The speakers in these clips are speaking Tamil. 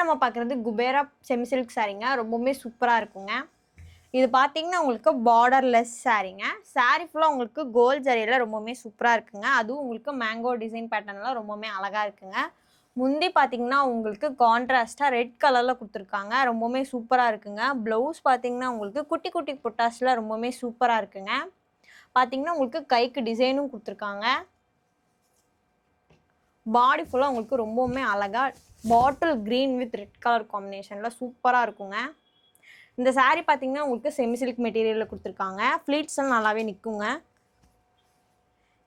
நம்ம பார்க்குறது குபேரா செமி சில்க் சாரீங்க. ரொம்பவுமே சூப்பராக இருக்குங்க. இது பார்த்தீங்கன்னா உங்களுக்கு பார்டர்லெஸ் சாரீங்க. சாரீ ஃபுல்லாக உங்களுக்கு கோல்ட் ஜரியில் ரொம்பவுமே சூப்பராக இருக்குங்க. அதுவும் உங்களுக்கு மேங்கோ டிசைன் பேட்டர்னில் ரொம்பவுமே அழகாக இருக்குங்க. முந்தி பார்த்தீங்கன்னா உங்களுக்கு கான்ட்ராஸ்ட்டாக ரெட் கலரில் கொடுத்துருக்காங்க. ரொம்பவுமே சூப்பராக இருக்குங்க. ப்ளவுஸ் பார்த்தீங்கன்னா உங்களுக்கு குட்டி குட்டி புட்டாஸில் ரொம்பவுமே சூப்பராக இருக்குங்க. பார்த்தீங்கன்னா உங்களுக்கு கைக்கு டிசைனும் கொடுத்துருக்காங்க. பாடி ஃபுல்லாக உங்களுக்கு ரொம்பவுமே அழகாக bottle green with red colour காம்பினேஷனில் சூப்பராக இருக்குங்க. இந்த சாரீ பார்த்தீங்கன்னா உங்களுக்கு செமி சில்க் மெட்டீரியலில் கொடுத்துருக்காங்க. ஃப்ளீட்ஸ்லாம் நல்லாவே நிற்குங்க.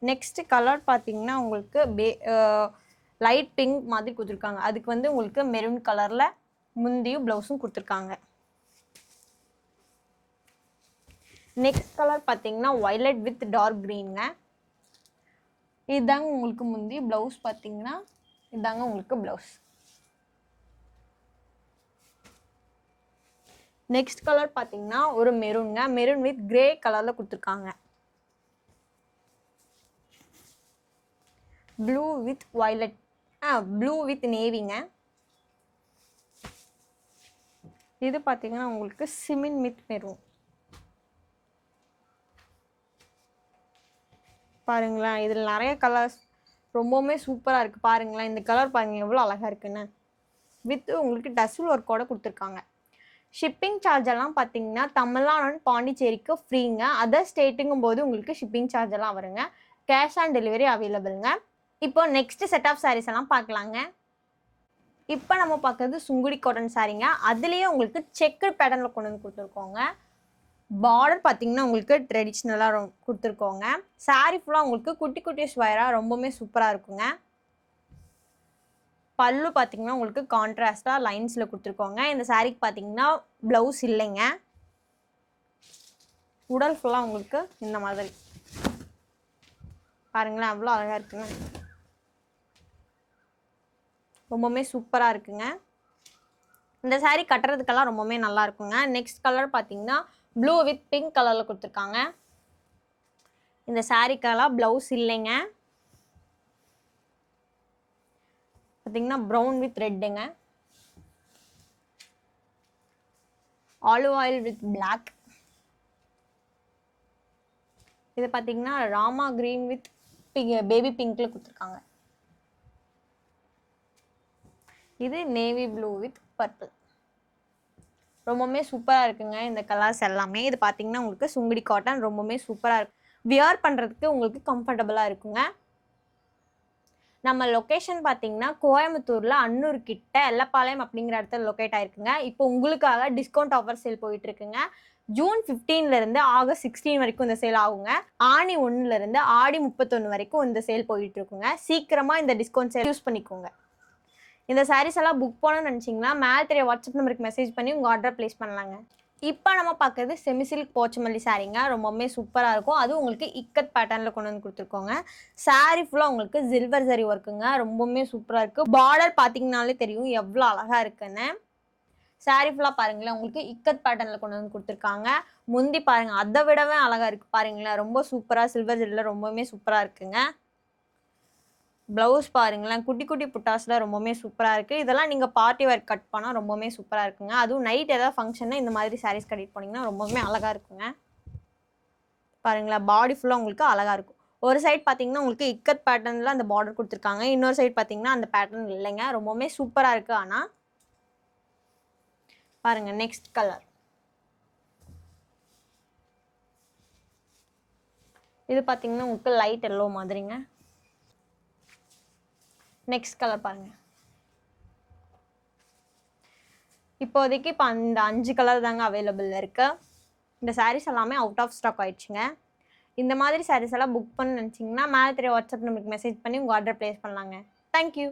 நெக்ஸ்ட் கலர் பார்த்தீங்கன்னா உங்களுக்கு லைட் பிங்க் மாதிரி கொடுத்துருக்காங்க. அதுக்கு வந்து உங்களுக்கு மெரூன் கலரில் முந்தியும் ப்ளவுஸும் கொடுத்துருக்காங்க. நெக்ஸ்ட் கலர் பார்த்தீங்கன்னா வயலட் வித் டார்க் க்ரீனுங்க. இதுதாங்க உங்களுக்கு முந்தி. ப்ளவுஸ் பார்த்தீங்கன்னா இதுதாங்க உங்களுக்கு ப்ளவுஸ். நெக்ஸ்ட் கலர் பார்த்தீங்கன்னா ஒரு மெரூனுங்க. மெரூன் வித் கிரே கலரில் கொடுத்துருக்காங்க. Blue with violet blue with நேவிங்க. இது பார்த்தீங்கன்னா உங்களுக்கு சிமின் வித் மெரூன். பாருங்களேன், இதில் நிறைய கலர்ஸ் ரொம்பவுமே சூப்பராக இருக்குது. பாருங்களேன், இந்த கலர் பாருங்கள் எவ்வளோ அழகாக இருக்குன்னு. வித் உங்களுக்கு டசில் ஒர்க்கோட கொடுத்துருக்காங்க. ஷிப்பிங் சார்ஜ் எல்லாம் பார்த்தீங்கன்னா தமிழ்நாடு பாண்டிச்சேரிக்கு ஃப்ரீங்க. அதர் ஸ்டேட்டுங்கும் போது உங்களுக்கு ஷிப்பிங் சார்ஜ் எல்லாம் வருங்க. கேஷ் ஆன் டெலிவரி அவைலபிளுங்க. இப்போ நெக்ஸ்ட் செட் ஆஃப் சாரீஸ் எல்லாம் பார்க்கலாங்க. இப்போ நம்ம பார்க்குறது சுங்குடி காட்டன் சாரீங்க. அதுலேயே உங்களுக்கு செக்குடு பேட்டர்னில் கொண்டு வந்து கொடுத்துருக்கோங்க. பார்டர் பார்த்தீங்கன்னா உங்களுக்கு ட்ரெடிஷ்னலாக கொடுத்துருக்கோங்க. சாரீ ஃபுல்லாக உங்களுக்கு குட்டி குட்டி ஸ்கொயராக ரொம்பவுமே சூப்பராக இருக்குங்க. பல்லு பார்த்தீங்கன்னா உங்களுக்கு கான்ட்ராஸ்டாக லைன்ஸில் கொடுத்துருக்கோங்க. இந்த சாரீக்கு பார்த்தீங்கன்னா ப்ளவுஸ் இல்லைங்க. உடல் ஃபுல்லாக உங்களுக்கு இந்த மாதிரி பாருங்களேன் அவ்வளோ அழகாக இருக்குங்க. ரொம்பவுமே சூப்பராக இருக்குங்க. இந்த சாரீ கட்டுறதுக்கெல்லாம் ரொம்பவுமே நல்லா இருக்குங்க. நெக்ஸ்ட் கலர் பார்த்தீங்கன்னா ப்ளூ வித் பிங்க் கலரில் கொடுத்துருக்காங்க. இந்த சாரீக்கெல்லாம் ப்ளவுஸ் இல்லைங்க. பார்த்தீங்கன்னா ப்ரௌன் வித் ரெட்டுங்க. Olive oil with black. இது பார்த்தீங்கன்னா ராமா கிரீன் வித் பேபி பிங்க்ல கொடுத்துருக்காங்க. இது நேவி ப்ளூ வித் பர்பிள். ரொம்பவுமே சூப்பராக இருக்குங்க இந்த கலர்ஸ் எல்லாமே. இது பார்த்தீங்கன்னா உங்களுக்கு சுங்குடி காட்டன் ரொம்பவுமே சூப்பராக இருக்கு. வியர் பண்ணுறதுக்கு உங்களுக்கு கம்ஃபர்டபுளாக இருக்குங்க. நம்ம லொக்கேஷன் பார்த்தீங்கன்னா கோயம்புத்தூரில் அன்னூர் கிட்ட எல்லப்பாளையம் அப்படிங்கிற இடத்துல லொக்கேட் ஆயிருக்குங்க. இப்போ உங்களுக்காக டிஸ்கவுண்ட் ஆஃபர் சேல் போயிட்டு இருக்குங்க. ஜூன் 15லேருந்து ஆகஸ்ட் 16 வரைக்கும் இந்த சேல் ஆகுங்க. ஆனி 1லேருந்து ஆடி 31 வரைக்கும் இந்த சேல் போயிட்டு இருக்குங்க. சீக்கிரமாக இந்த டிஸ்கவுண்ட் சேல் யூஸ் பண்ணிக்கோங்க. இந்த சாரீஸ் எல்லாம் புக் பண்ணணும்னு நினச்சிங்கன்னா மேலே தெரிய வாட்ஸ்அப் நம்பருக்கு மெசேஜ் பண்ணி உங்கள் ஆர்டர் ப்ளேஸ் பண்ணலாங்க. இப்போ நம்ம பார்க்குறது செமி சில்க் போச்சமல்லி சாரீங்க. ரொம்பவுமே சூப்பராக இருக்கும். அதுவும் உங்களுக்கு இக்கத் பேட்டர்னில் கொண்டு வந்து கொடுத்துருக்கோங்க. சாரீ ஃபுல்லாக உங்களுக்கு சில்வர் ஜரி ஒர்க்குங்க. ரொம்பவுமே சூப்பராக இருக்குது. பார்டர் பார்த்தீங்கன்னாலே தெரியும் எவ்வளோ அழகாக இருக்குன்னு. சாரீ ஃபுல்லாக பாருங்களேன் உங்களுக்கு இக்கத் பேட்டர்னில் கொண்டு வந்து கொடுத்துருக்காங்க. முந்தி பாருங்கள் அதை விடவே அழகாக இருக்குது பாருங்களேன். ரொம்ப சூப்பராக சில்வர் ஜரியில் ரொம்பவுமே சூப்பராக இருக்குங்க. ப்ளவுஸ் பாருங்களேன் குட்டி குட்டி புட்டாஸில் ரொம்பவுமே சூப்பராக இருக்குது. இதெல்லாம் நீங்கள் பார்ட்டி வேர் கட் பண்ணால் ரொம்பவுமே சூப்பராக இருக்குங்க. அதுவும் நைட் ஏதாவது ஃபங்க்ஷன்னா இந்த மாதிரி சாரீஸ் கட்டிட்டு போனீங்கன்னா ரொம்பவுமே அழகாக இருக்குங்க. பாருங்களேன் பாடி ஃபுல்லாக உங்களுக்கு அழகாக இருக்கும். ஒரு சைட் பார்த்தீங்கன்னா உங்களுக்கு இக்கத் பேட்டர்னில் அந்த பார்டர் கொடுத்துருக்காங்க. இன்னொரு சைட் பார்த்தீங்கன்னா அந்த பேட்டர்ன் இல்லைங்க. ரொம்பவுமே சூப்பராக இருக்குது. ஆனால் பாருங்கள் நெக்ஸ்ட் கலர். இது பார்த்தீங்கன்னா உங்களுக்கு லைட் எல்லோ மாதிரிங்க. நெக்ஸ்ட் கலர் பாருங்கள். இப்போதைக்கு இப்போ அந்த 5 கலர் தாங்க அவைலபிள் இருக்குது. இந்த சாரீஸ் எல்லாமே அவுட் ஆஃப் ஸ்டாக் ஆயிடுச்சுங்க. இந்த மாதிரி சாரீஸ் எல்லாம் புக் பண்ண நினச்சிங்கன்னா மேலே தெரிய வாட்ஸ்அப் நம்பருக்கு மெசேஜ் பண்ணி உங்கள் ஆர்டர் ப்ளேஸ் பண்ணலாங்க. தேங்க்யூ.